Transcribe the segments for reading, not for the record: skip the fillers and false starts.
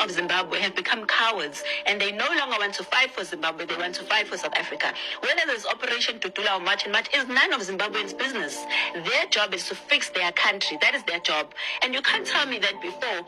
of Zimbabwe have become cowards, and they no longer want to fight for Zimbabwe, they want to fight for South Africa. Whether there's Operation Dudula or March and March is none of Zimbabweans' business. Their job is to fix their country. That is their job. And you can't tell me that before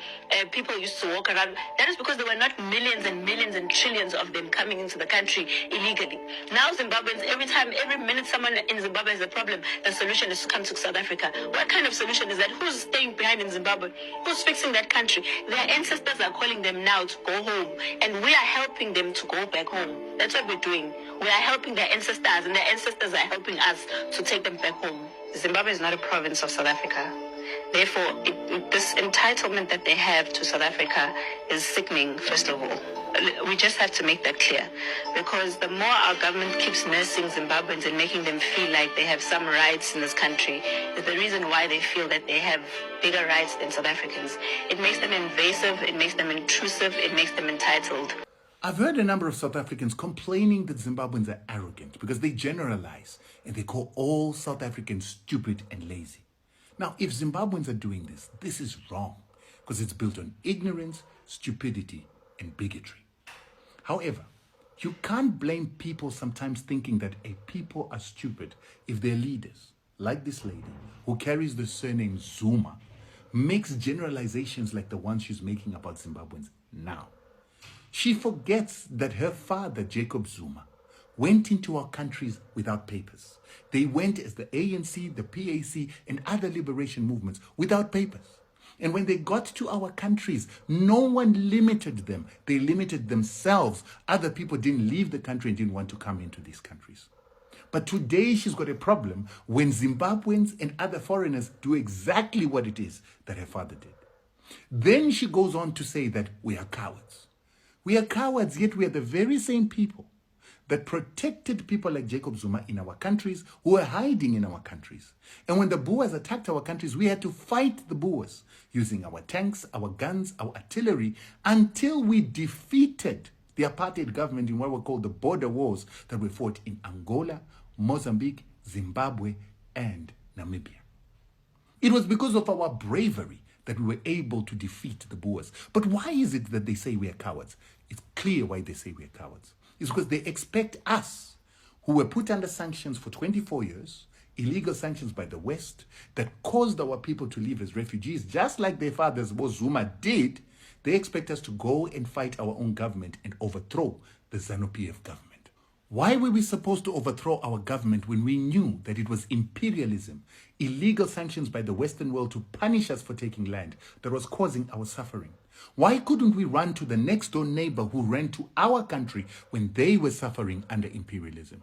people used to walk around. That is because there were not millions and millions and trillions of them coming into the country illegally. Now Zimbabweans, every minute someone in Zimbabwe has a problem, the solution is to come to South Africa. What kind of solution is that? Who's staying behind in Zimbabwe? Who's fixing that country? Their ancestors are calling them now to go home, and we are helping them to go back home. That's what we're doing. We are helping their ancestors, and their ancestors are helping us to take them back home. Zimbabwe is not a province of South Africa. Therefore, this entitlement that they have to South Africa is sickening, first of all. We just have to make that clear, because the more our government keeps nursing Zimbabweans and making them feel like they have some rights in this country, is the reason why they feel that they have bigger rights than South Africans. It makes them invasive, it makes them intrusive, it makes them entitled. I've heard a number of South Africans complaining that Zimbabweans are arrogant because they generalize and they call all South Africans stupid and lazy. Now, if Zimbabweans are doing this, this is wrong because it's built on ignorance, stupidity, and bigotry. However, you can't blame people sometimes thinking that a people are stupid if their leaders, like this lady who carries the surname Zuma, makes generalizations like the ones she's making about Zimbabweans now. She forgets that her father, Jacob Zuma, went into our countries without papers. They went as the ANC, the PAC, and other liberation movements without papers. And when they got to our countries, no one limited them. They limited themselves. Other people didn't leave the country and didn't want to come into these countries. But today she's got a problem when Zimbabweans and other foreigners do exactly what it is that her father did. Then she goes on to say that we are cowards. We are cowards, yet we are the very same people that protected people like Jacob Zuma in our countries who were hiding in our countries. And when the Boers attacked our countries, we had to fight the Boers using our tanks, our guns, our artillery, until we defeated the apartheid government in what were called the border wars that we fought in Angola, Mozambique, Zimbabwe, and Namibia. It was because of our bravery that we were able to defeat the Boers. But why is it that they say we are cowards? It's clear why they say we are cowards. It's because they expect us, who were put under sanctions for 24 years, illegal sanctions by the West, that caused our people to live as refugees, just like their fathers, what Zuma did. They expect us to go and fight our own government and overthrow the ZANU-PF government. Why were we supposed to overthrow our government when we knew that it was imperialism, illegal sanctions by the Western world to punish us for taking land, that was causing our suffering? Why couldn't we run to the next door neighbor who ran to our country when they were suffering under imperialism?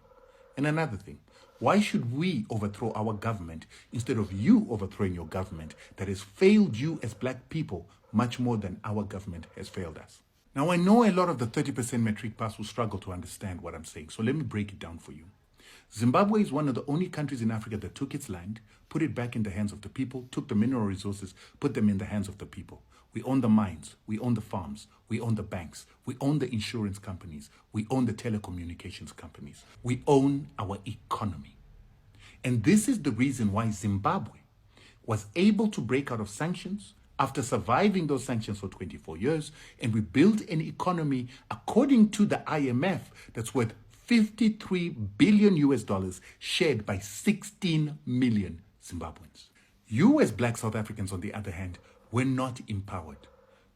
And another thing, why should we overthrow our government instead of you overthrowing your government that has failed you as black people much more than our government has failed us? Now, I know a lot of the 30% metric pass will struggle to understand what I'm saying, so let me break it down for you. Zimbabwe is one of the only countries in Africa that took its land, put it back in the hands of the people, took the mineral resources, put them in the hands of the people. We own the mines, we own the farms, we own the banks, we own the insurance companies, we own the telecommunications companies, we own our economy. And this is the reason why Zimbabwe was able to break out of sanctions after surviving those sanctions for 24 years, and we built an economy, according to the IMF, that's worth $53 billion US, shared by 16 million Zimbabweans. You as black South Africans, on the other hand, were not empowered.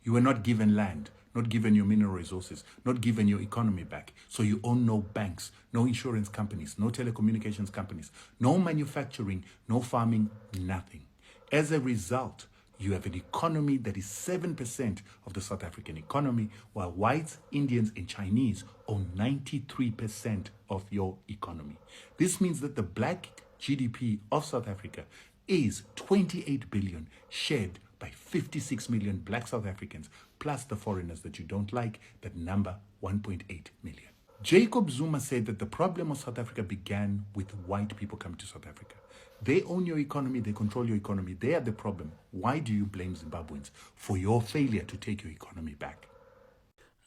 You were not given land, not given your mineral resources, not given your economy back. So you own no banks, no insurance companies, no telecommunications companies, no manufacturing, no farming, nothing. As a result, you have an economy that is 7% of the South African economy, while whites, Indians, and Chinese own 93% of your economy. This means that the black GDP of South Africa is 28 billion, shared by 56 million black South Africans, plus the foreigners that you don't like, that number 1.8 million. Jacob Zuma said that the problem of South Africa began with white people coming to South Africa. They own your economy, they control your economy, they are the problem. Why do you blame Zimbabweans for your failure to take your economy back?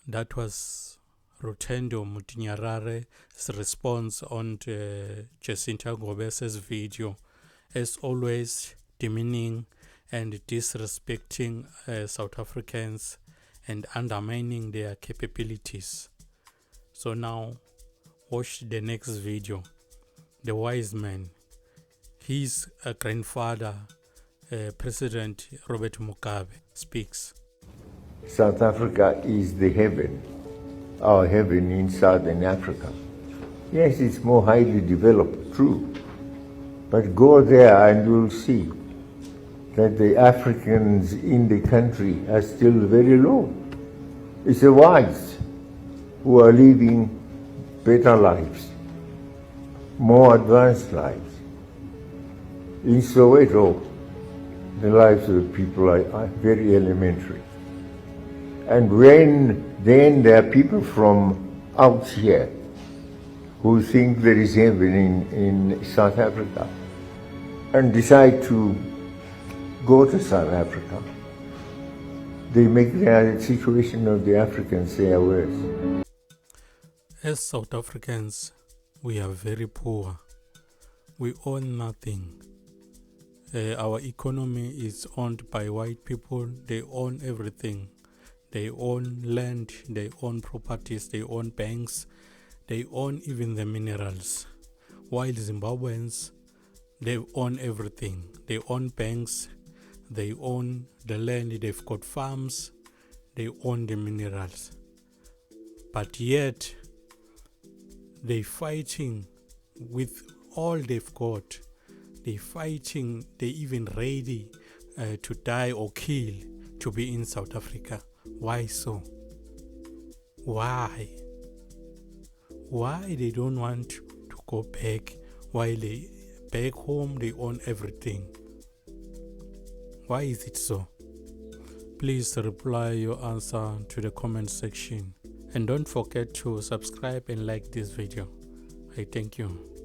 That was Rutendo Mutinyarare's response on Jecinta Ngobese's video, as always demeaning and disrespecting South Africans and undermining their capabilities. So now watch the next video. The wise man, his grandfather, President Robert Mugabe, speaks. South Africa is the heaven, our heaven in Southern Africa. Yes, it's more highly developed, true. But go there and you'll see that the Africans in the country are still very low. It's the whites who are living better lives, more advanced lives. In Soweto, the lives of the people are very elementary. And then there are people from out here who think there is heaven in South Africa and decide to go to South Africa. They make the situation of the Africans there worse. As South Africans, we are very poor. We own nothing. Our economy is owned by white people. They own everything. They own land, they own properties, they own banks, they own even the minerals. While Zimbabweans, they own everything. They own banks, they own the land, they've got farms, they own the minerals. But yet, they're fighting with all they've got. They're fighting, they're even ready to die or kill to be in South Africa. Why so? Why? Why they don't want to go back while they back home they own everything? Why is it so? Please reply your answer to the comment section. And don't forget to subscribe and like this video. I thank you.